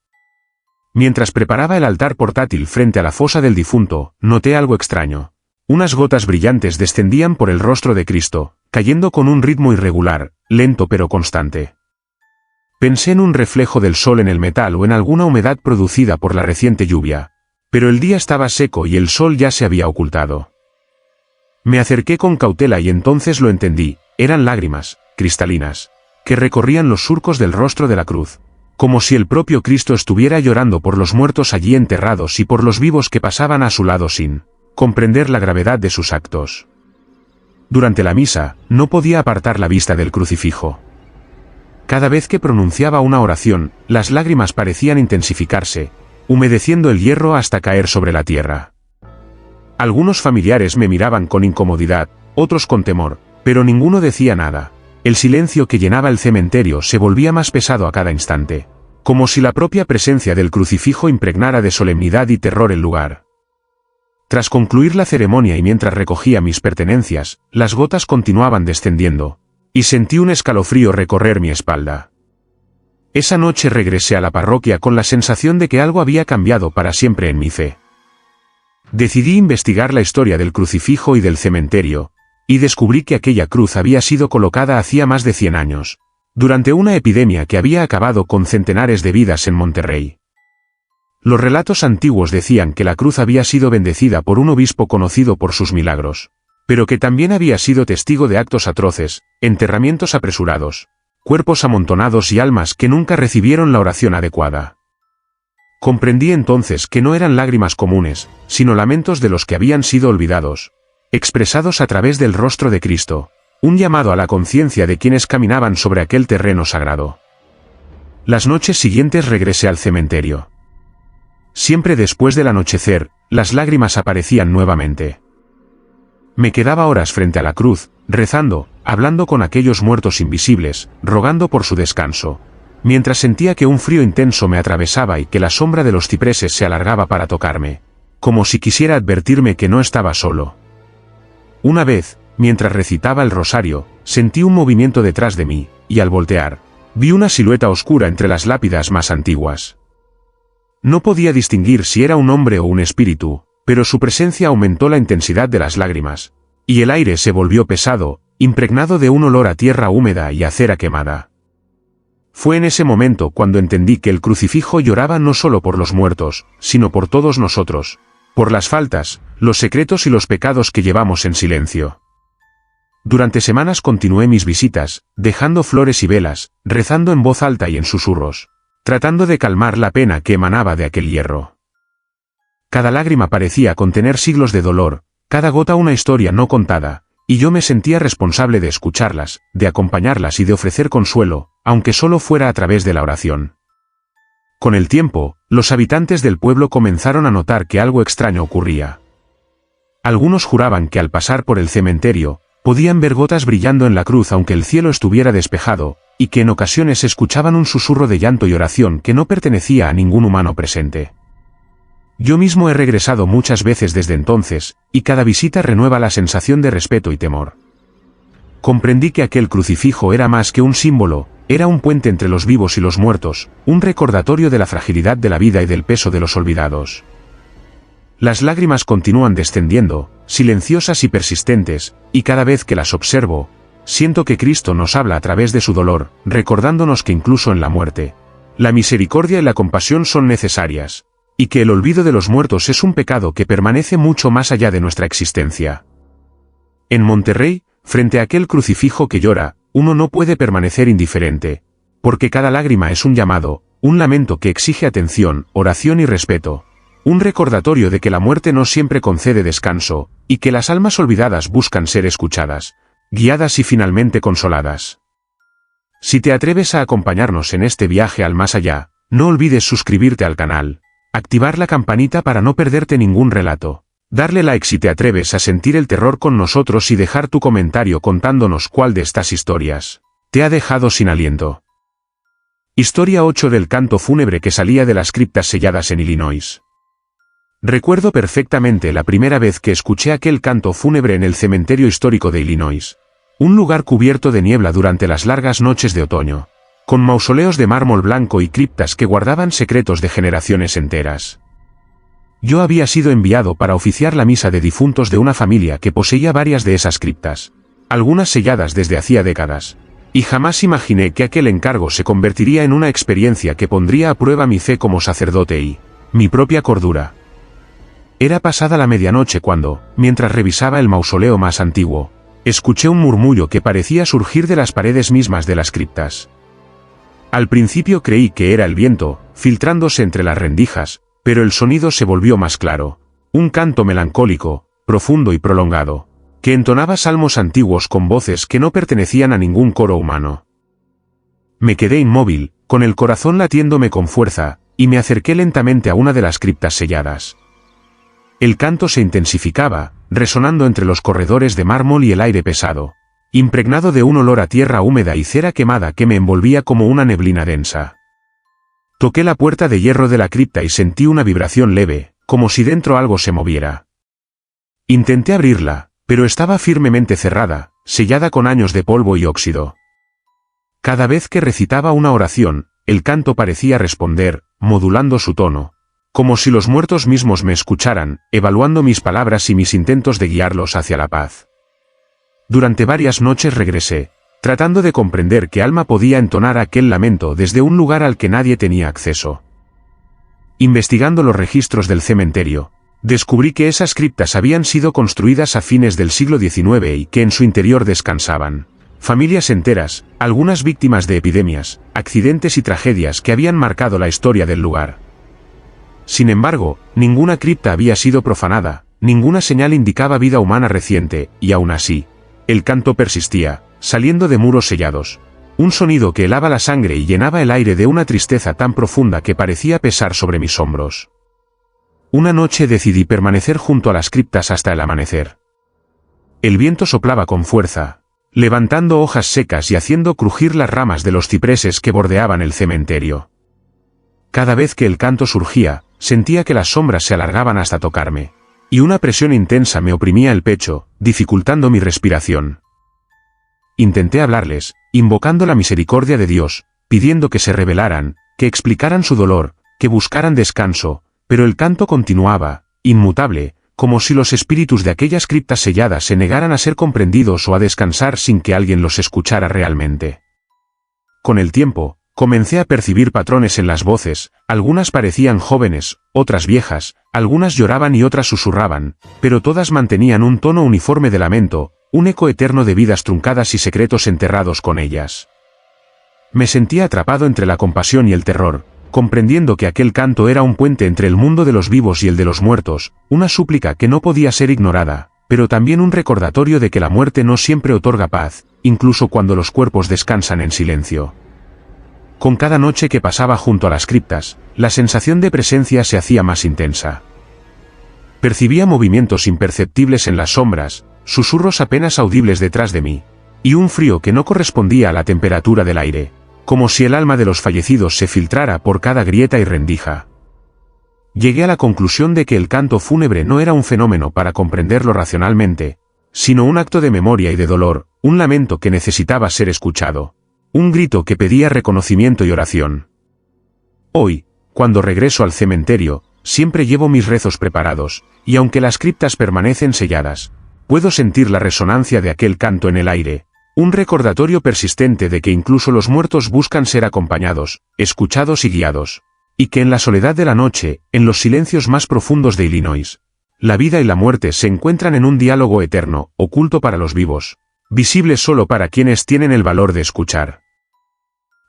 Mientras preparaba el altar portátil frente a la fosa del difunto, noté algo extraño. Unas gotas brillantes descendían por el rostro de Cristo, cayendo con un ritmo irregular, lento pero constante. Pensé en un reflejo del sol en el metal o en alguna humedad producida por la reciente lluvia, pero el día estaba seco y el sol ya se había ocultado. Me acerqué con cautela y entonces lo entendí, eran lágrimas, cristalinas, que recorrían los surcos del rostro de la cruz, como si el propio Cristo estuviera llorando por los muertos allí enterrados y por los vivos que pasaban a su lado sin comprender la gravedad de sus actos. Durante la misa, no podía apartar la vista del crucifijo. Cada vez que pronunciaba una oración, las lágrimas parecían intensificarse, humedeciendo el hierro hasta caer sobre la tierra. Algunos familiares me miraban con incomodidad, otros con temor, pero ninguno decía nada. El silencio que llenaba el cementerio se volvía más pesado a cada instante, como si la propia presencia del crucifijo impregnara de solemnidad y terror el lugar. Tras concluir la ceremonia y mientras recogía mis pertenencias, las gotas continuaban descendiendo, y sentí un escalofrío recorrer mi espalda. Esa noche regresé a la parroquia con la sensación de que algo había cambiado para siempre en mi fe. Decidí investigar la historia del crucifijo y del cementerio, y descubrí que aquella cruz había sido colocada hacía más de 100 años, durante una epidemia que había acabado con centenares de vidas en Monterrey. Los relatos antiguos decían que la cruz había sido bendecida por un obispo conocido por sus milagros, pero que también había sido testigo de actos atroces, enterramientos apresurados, cuerpos amontonados y almas que nunca recibieron la oración adecuada. Comprendí entonces que no eran lágrimas comunes, sino lamentos de los que habían sido olvidados, expresados a través del rostro de Cristo, un llamado a la conciencia de quienes caminaban sobre aquel terreno sagrado. Las noches siguientes regresé al cementerio. Siempre después del anochecer, las lágrimas aparecían nuevamente. Me quedaba horas frente a la cruz, rezando, hablando con aquellos muertos invisibles, rogando por su descanso, mientras sentía que un frío intenso me atravesaba y que la sombra de los cipreses se alargaba para tocarme, como si quisiera advertirme que no estaba solo. Una vez, mientras recitaba el rosario, sentí un movimiento detrás de mí, y al voltear, vi una silueta oscura entre las lápidas más antiguas. No podía distinguir si era un hombre o un espíritu, pero su presencia aumentó la intensidad de las lágrimas, y el aire se volvió pesado, impregnado de un olor a tierra húmeda y a cera quemada. Fue en ese momento cuando entendí que el crucifijo lloraba no solo por los muertos, sino por todos nosotros, por las faltas, los secretos y los pecados que llevamos en silencio. Durante semanas continué mis visitas, dejando flores y velas, rezando en voz alta y en susurros, tratando de calmar la pena que emanaba de aquel hierro. Cada lágrima parecía contener siglos de dolor, cada gota una historia no contada, y yo me sentía responsable de escucharlas, de acompañarlas y de ofrecer consuelo, aunque solo fuera a través de la oración. Con el tiempo, los habitantes del pueblo comenzaron a notar que algo extraño ocurría. Algunos juraban que al pasar por el cementerio, podían ver gotas brillando en la cruz aunque el cielo estuviera despejado, y que en ocasiones escuchaban un susurro de llanto y oración que no pertenecía a ningún humano presente. Yo mismo he regresado muchas veces desde entonces, y cada visita renueva la sensación de respeto y temor. Comprendí que aquel crucifijo era más que un símbolo, era un puente entre los vivos y los muertos, un recordatorio de la fragilidad de la vida y del peso de los olvidados. Las lágrimas continúan descendiendo, silenciosas y persistentes, y cada vez que las observo, siento que Cristo nos habla a través de su dolor, recordándonos que incluso en la muerte, la misericordia y la compasión son necesarias, y que el olvido de los muertos es un pecado que permanece mucho más allá de nuestra existencia. En Monterrey, frente a aquel crucifijo que llora, uno no puede permanecer indiferente, porque cada lágrima es un llamado, un lamento que exige atención, oración y respeto, un recordatorio de que la muerte no siempre concede descanso, y que las almas olvidadas buscan ser escuchadas, guiadas y finalmente consoladas. Si te atreves a acompañarnos en este viaje al más allá, no olvides suscribirte al canal, activar la campanita para no perderte ningún relato, darle like si te atreves a sentir el terror con nosotros y dejar tu comentario contándonos cuál de estas historias te ha dejado sin aliento. Historia 8 del canto fúnebre que salía de las criptas selladas en Illinois. Recuerdo perfectamente la primera vez que escuché aquel canto fúnebre en el cementerio histórico de Illinois, un lugar cubierto de niebla durante las largas noches de otoño, con mausoleos de mármol blanco y criptas que guardaban secretos de generaciones enteras. Yo había sido enviado para oficiar la misa de difuntos de una familia que poseía varias de esas criptas, algunas selladas desde hacía décadas, y jamás imaginé que aquel encargo se convertiría en una experiencia que pondría a prueba mi fe como sacerdote y mi propia cordura. Era pasada la medianoche cuando, mientras revisaba el mausoleo más antiguo, escuché un murmullo que parecía surgir de las paredes mismas de las criptas. Al principio creí que era el viento, filtrándose entre las rendijas, pero el sonido se volvió más claro, un canto melancólico, profundo y prolongado, que entonaba salmos antiguos con voces que no pertenecían a ningún coro humano. Me quedé inmóvil, con el corazón latiéndome con fuerza, y me acerqué lentamente a una de las criptas selladas. El canto se intensificaba, resonando entre los corredores de mármol y el aire pesado, impregnado de un olor a tierra húmeda y cera quemada que me envolvía como una neblina densa. Toqué la puerta de hierro de la cripta y sentí una vibración leve, como si dentro algo se moviera. Intenté abrirla, pero estaba firmemente cerrada, sellada con años de polvo y óxido. Cada vez que recitaba una oración, el canto parecía responder, modulando su tono, como si los muertos mismos me escucharan, evaluando mis palabras y mis intentos de guiarlos hacia la paz. Durante varias noches regresé, tratando de comprender qué alma podía entonar aquel lamento desde un lugar al que nadie tenía acceso. Investigando los registros del cementerio, descubrí que esas criptas habían sido construidas a fines del siglo XIX y que en su interior descansaban familias enteras, algunas víctimas de epidemias, accidentes y tragedias que habían marcado la historia del lugar. Sin embargo, ninguna cripta había sido profanada, ninguna señal indicaba vida humana reciente, y aún así, el canto persistía, saliendo de muros sellados. Un sonido que helaba la sangre y llenaba el aire de una tristeza tan profunda que parecía pesar sobre mis hombros. Una noche decidí permanecer junto a las criptas hasta el amanecer. El viento soplaba con fuerza, levantando hojas secas y haciendo crujir las ramas de los cipreses que bordeaban el cementerio. Cada vez que el canto surgía, sentía que las sombras se alargaban hasta tocarme, y una presión intensa me oprimía el pecho, dificultando mi respiración. Intenté hablarles, invocando la misericordia de Dios, pidiendo que se rebelaran, que explicaran su dolor, que buscaran descanso, pero el canto continuaba, inmutable, como si los espíritus de aquellas criptas selladas se negaran a ser comprendidos o a descansar sin que alguien los escuchara realmente. Con el tiempo, comencé a percibir patrones en las voces, algunas parecían jóvenes, otras viejas, algunas lloraban y otras susurraban, pero todas mantenían un tono uniforme de lamento, un eco eterno de vidas truncadas y secretos enterrados con ellas. Me sentía atrapado entre la compasión y el terror, comprendiendo que aquel canto era un puente entre el mundo de los vivos y el de los muertos, una súplica que no podía ser ignorada, pero también un recordatorio de que la muerte no siempre otorga paz, incluso cuando los cuerpos descansan en silencio. Con cada noche que pasaba junto a las criptas, la sensación de presencia se hacía más intensa. Percibía movimientos imperceptibles en las sombras, susurros apenas audibles detrás de mí, y un frío que no correspondía a la temperatura del aire, como si el alma de los fallecidos se filtrara por cada grieta y rendija. Llegué a la conclusión de que el canto fúnebre no era un fenómeno para comprenderlo racionalmente, sino un acto de memoria y de dolor, un lamento que necesitaba ser escuchado. Un grito que pedía reconocimiento y oración. Hoy, cuando regreso al cementerio, siempre llevo mis rezos preparados, y aunque las criptas permanecen selladas, puedo sentir la resonancia de aquel canto en el aire, un recordatorio persistente de que incluso los muertos buscan ser acompañados, escuchados y guiados, y que en la soledad de la noche, en los silencios más profundos de Illinois, la vida y la muerte se encuentran en un diálogo eterno, oculto para los vivos, visible solo para quienes tienen el valor de escuchar.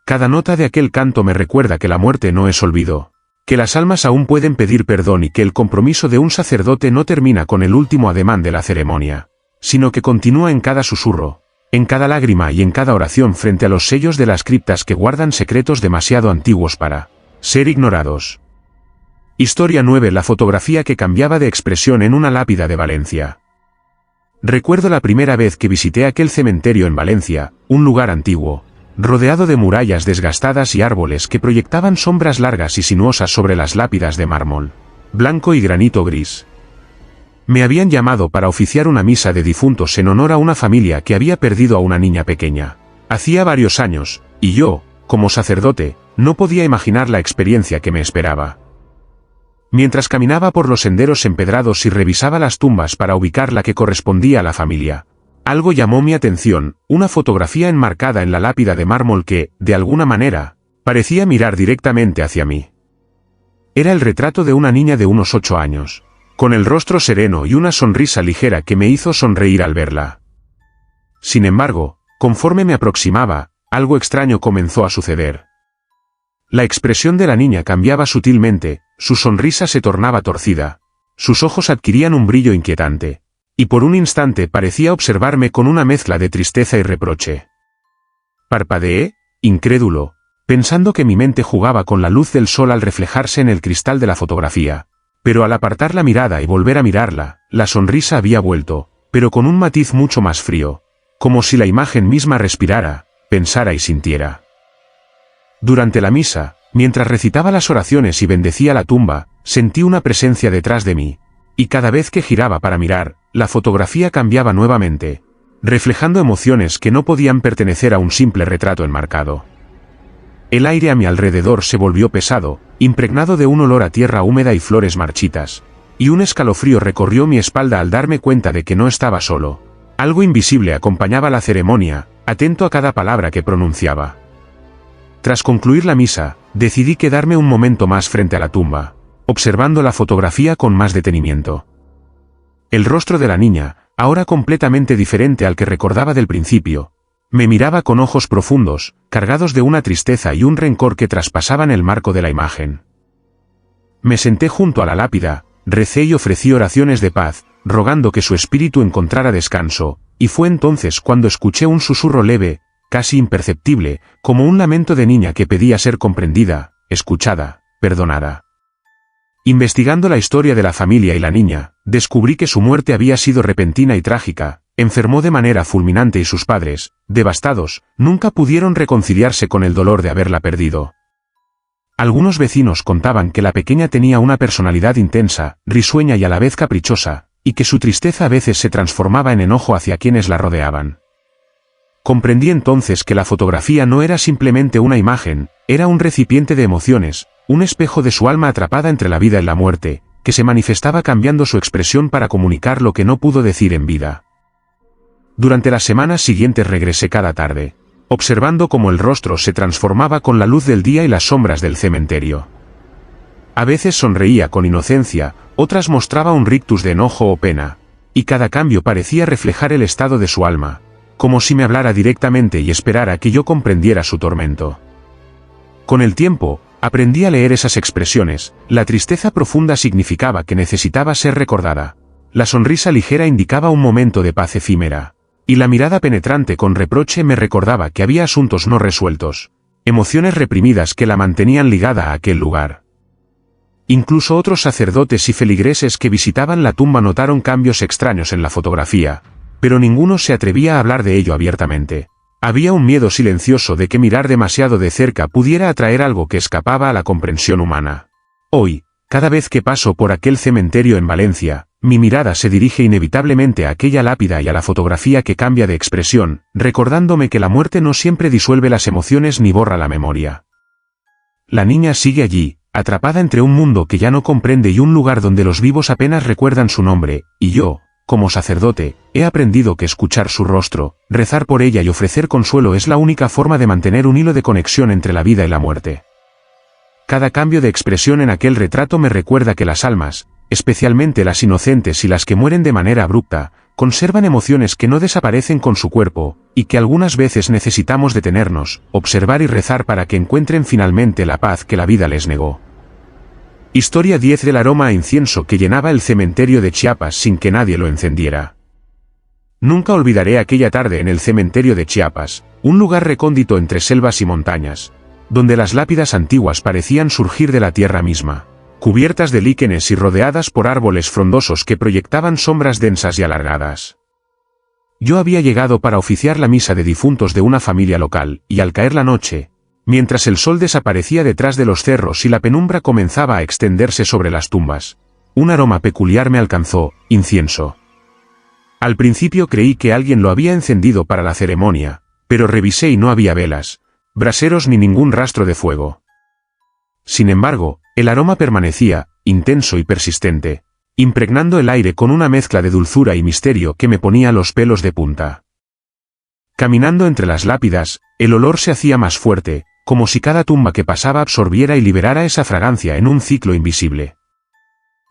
Cada nota de aquel canto me recuerda que la muerte no es olvido, que las almas aún pueden pedir perdón y que el compromiso de un sacerdote no termina con el último ademán de la ceremonia, sino que continúa en cada susurro, en cada lágrima y en cada oración frente a los sellos de las criptas que guardan secretos demasiado antiguos para ser ignorados. Historia 9. La fotografía que cambiaba de expresión en una lápida de Valencia. Recuerdo la primera vez que visité aquel cementerio en Valencia, un lugar antiguo, rodeado de murallas desgastadas y árboles que proyectaban sombras largas y sinuosas sobre las lápidas de mármol blanco y granito gris. Me habían llamado para oficiar una misa de difuntos en honor a una familia que había perdido a una niña pequeña. Hacía varios años, y yo, como sacerdote, no podía imaginar la experiencia que me esperaba. Mientras caminaba por los senderos empedrados y revisaba las tumbas para ubicar la que correspondía a la familia, algo llamó mi atención, una fotografía enmarcada en la lápida de mármol que, de alguna manera, parecía mirar directamente hacia mí. Era el retrato de una niña de unos 8 años, con el rostro sereno y una sonrisa ligera que me hizo sonreír al verla. Sin embargo, conforme me aproximaba, algo extraño comenzó a suceder. La expresión de la niña cambiaba sutilmente, su sonrisa se tornaba torcida, sus ojos adquirían un brillo inquietante, y por un instante parecía observarme con una mezcla de tristeza y reproche. Parpadeé, incrédulo, pensando que mi mente jugaba con la luz del sol al reflejarse en el cristal de la fotografía, pero al apartar la mirada y volver a mirarla, la sonrisa había vuelto, pero con un matiz mucho más frío, como si la imagen misma respirara, pensara y sintiera. Durante la misa, mientras recitaba las oraciones y bendecía la tumba, sentí una presencia detrás de mí, y cada vez que giraba para mirar, la fotografía cambiaba nuevamente, reflejando emociones que no podían pertenecer a un simple retrato enmarcado. El aire a mi alrededor se volvió pesado, impregnado de un olor a tierra húmeda y flores marchitas, y un escalofrío recorrió mi espalda al darme cuenta de que no estaba solo. Algo invisible acompañaba la ceremonia, atento a cada palabra que pronunciaba. Tras concluir la misa, decidí quedarme un momento más frente a la tumba, observando la fotografía con más detenimiento. El rostro de la niña, ahora completamente diferente al que recordaba del principio, me miraba con ojos profundos, cargados de una tristeza y un rencor que traspasaban el marco de la imagen. Me senté junto a la lápida, recé y ofrecí oraciones de paz, rogando que su espíritu encontrara descanso, y fue entonces cuando escuché un susurro leve, casi imperceptible, como un lamento de niña que pedía ser comprendida, escuchada, perdonada. Investigando la historia de la familia y la niña, descubrí que su muerte había sido repentina y trágica, enfermó de manera fulminante y sus padres, devastados, nunca pudieron reconciliarse con el dolor de haberla perdido. Algunos vecinos contaban que la pequeña tenía una personalidad intensa, risueña y a la vez caprichosa, y que su tristeza a veces se transformaba en enojo hacia quienes la rodeaban. Comprendí entonces que la fotografía no era simplemente una imagen, era un recipiente de emociones, un espejo de su alma atrapada entre la vida y la muerte, que se manifestaba cambiando su expresión para comunicar lo que no pudo decir en vida. Durante las semanas siguientes regresé cada tarde, observando cómo el rostro se transformaba con la luz del día y las sombras del cementerio. A veces sonreía con inocencia, otras mostraba un rictus de enojo o pena, y cada cambio parecía reflejar el estado de su alma, como si me hablara directamente y esperara que yo comprendiera su tormento. Con el tiempo, aprendí a leer esas expresiones, la tristeza profunda significaba que necesitaba ser recordada, la sonrisa ligera indicaba un momento de paz efímera, y la mirada penetrante con reproche me recordaba que había asuntos no resueltos, emociones reprimidas que la mantenían ligada a aquel lugar. Incluso otros sacerdotes y feligreses que visitaban la tumba notaron cambios extraños en la fotografía, pero ninguno se atrevía a hablar de ello abiertamente. Había un miedo silencioso de que mirar demasiado de cerca pudiera atraer algo que escapaba a la comprensión humana. Hoy, cada vez que paso por aquel cementerio en Valencia, mi mirada se dirige inevitablemente a aquella lápida y a la fotografía que cambia de expresión, recordándome que la muerte no siempre disuelve las emociones ni borra la memoria. La niña sigue allí, atrapada entre un mundo que ya no comprende y un lugar donde los vivos apenas recuerdan su nombre, y yo, como sacerdote, he aprendido que escuchar su rostro, rezar por ella y ofrecer consuelo es la única forma de mantener un hilo de conexión entre la vida y la muerte. Cada cambio de expresión en aquel retrato me recuerda que las almas, especialmente las inocentes y las que mueren de manera abrupta, conservan emociones que no desaparecen con su cuerpo, y que algunas veces necesitamos detenernos, observar y rezar para que encuentren finalmente la paz que la vida les negó. Historia 10 del aroma a incienso que llenaba el cementerio de Chiapas sin que nadie lo encendiera. Nunca olvidaré aquella tarde en el cementerio de Chiapas, un lugar recóndito entre selvas y montañas, donde las lápidas antiguas parecían surgir de la tierra misma, cubiertas de líquenes y rodeadas por árboles frondosos que proyectaban sombras densas y alargadas. Yo había llegado para oficiar la misa de difuntos de una familia local, y al caer la noche, mientras el sol desaparecía detrás de los cerros y la penumbra comenzaba a extenderse sobre las tumbas, un aroma peculiar me alcanzó, incienso. Al principio creí que alguien lo había encendido para la ceremonia, pero revisé y no había velas, braseros ni ningún rastro de fuego. Sin embargo, el aroma permanecía, intenso y persistente, impregnando el aire con una mezcla de dulzura y misterio que me ponía los pelos de punta. Caminando entre las lápidas, el olor se hacía más fuerte, como si cada tumba que pasaba absorbiera y liberara esa fragancia en un ciclo invisible.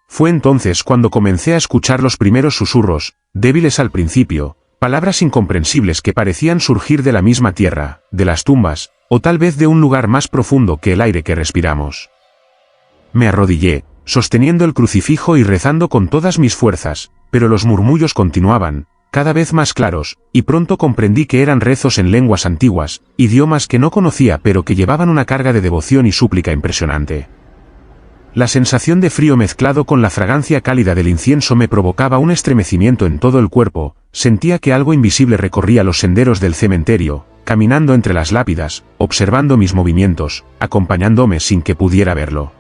Fue entonces cuando comencé a escuchar los primeros susurros, débiles al principio, palabras incomprensibles que parecían surgir de la misma tierra, de las tumbas, o tal vez de un lugar más profundo que el aire que respiramos. Me arrodillé, sosteniendo el crucifijo y rezando con todas mis fuerzas, pero los murmullos continuaban, cada vez más claros, y pronto comprendí que eran rezos en lenguas antiguas, idiomas que no conocía pero que llevaban una carga de devoción y súplica impresionante. La sensación de frío mezclado con la fragancia cálida del incienso me provocaba un estremecimiento en todo el cuerpo, sentía que algo invisible recorría los senderos del cementerio, caminando entre las lápidas, observando mis movimientos, acompañándome sin que pudiera verlo.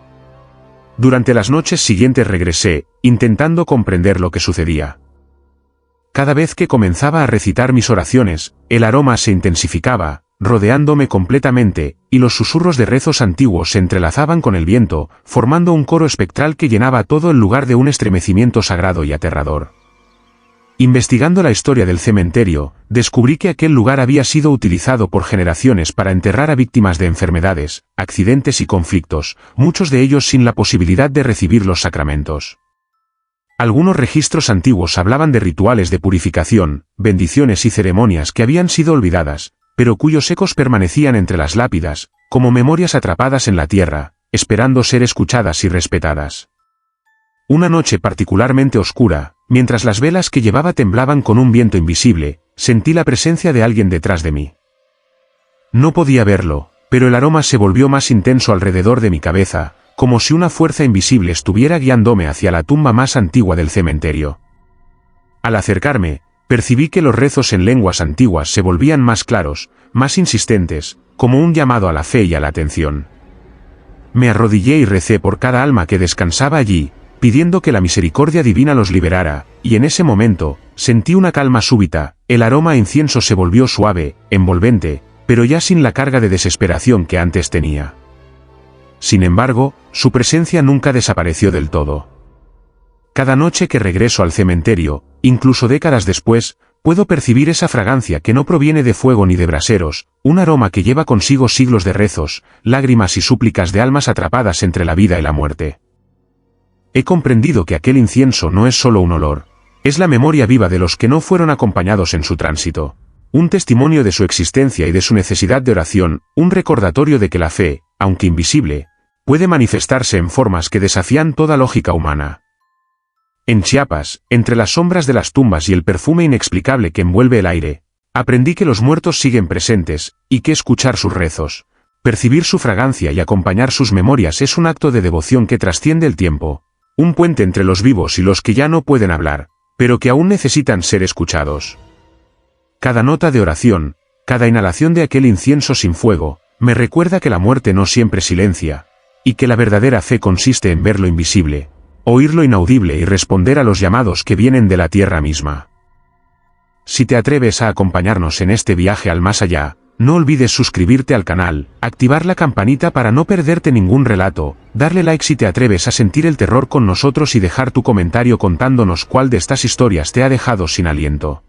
Durante las noches siguientes regresé, intentando comprender lo que sucedía. Cada vez que comenzaba a recitar mis oraciones, el aroma se intensificaba, rodeándome completamente, y los susurros de rezos antiguos se entrelazaban con el viento, formando un coro espectral que llenaba todo el lugar de un estremecimiento sagrado y aterrador. Investigando la historia del cementerio, descubrí que aquel lugar había sido utilizado por generaciones para enterrar a víctimas de enfermedades, accidentes y conflictos, muchos de ellos sin la posibilidad de recibir los sacramentos. Algunos registros antiguos hablaban de rituales de purificación, bendiciones y ceremonias que habían sido olvidadas, pero cuyos ecos permanecían entre las lápidas, como memorias atrapadas en la tierra, esperando ser escuchadas y respetadas. Una noche particularmente oscura, mientras las velas que llevaba temblaban con un viento invisible, sentí la presencia de alguien detrás de mí. No podía verlo, pero el aroma se volvió más intenso alrededor de mi cabeza, como si una fuerza invisible estuviera guiándome hacia la tumba más antigua del cementerio. Al acercarme, percibí que los rezos en lenguas antiguas se volvían más claros, más insistentes, como un llamado a la fe y a la atención. Me arrodillé y recé por cada alma que descansaba allí, pidiendo que la misericordia divina los liberara, y en ese momento, sentí una calma súbita, el aroma a incienso se volvió suave, envolvente, pero ya sin la carga de desesperación que antes tenía. Sin embargo, su presencia nunca desapareció del todo. Cada noche que regreso al cementerio, incluso décadas después, puedo percibir esa fragancia que no proviene de fuego ni de braseros, un aroma que lleva consigo siglos de rezos, lágrimas y súplicas de almas atrapadas entre la vida y la muerte. He comprendido que aquel incienso no es solo un olor, es la memoria viva de los que no fueron acompañados en su tránsito, un testimonio de su existencia y de su necesidad de oración, un recordatorio de que la fe, aunque invisible, puede manifestarse en formas que desafían toda lógica humana. En Chiapas, entre las sombras de las tumbas y el perfume inexplicable que envuelve el aire, aprendí que los muertos siguen presentes, y que escuchar sus rezos, percibir su fragancia y acompañar sus memorias es un acto de devoción que trasciende el tiempo, un puente entre los vivos y los que ya no pueden hablar, pero que aún necesitan ser escuchados. Cada nota de oración, cada inhalación de aquel incienso sin fuego, me recuerda que la muerte no siempre silencia, y que la verdadera fe consiste en ver lo invisible, oír lo inaudible y responder a los llamados que vienen de la tierra misma. Si te atreves a acompañarnos en este viaje al más allá, no olvides suscribirte al canal, activar la campanita para no perderte ningún relato, darle like si te atreves a sentir el terror con nosotros y dejar tu comentario contándonos cuál de estas historias te ha dejado sin aliento.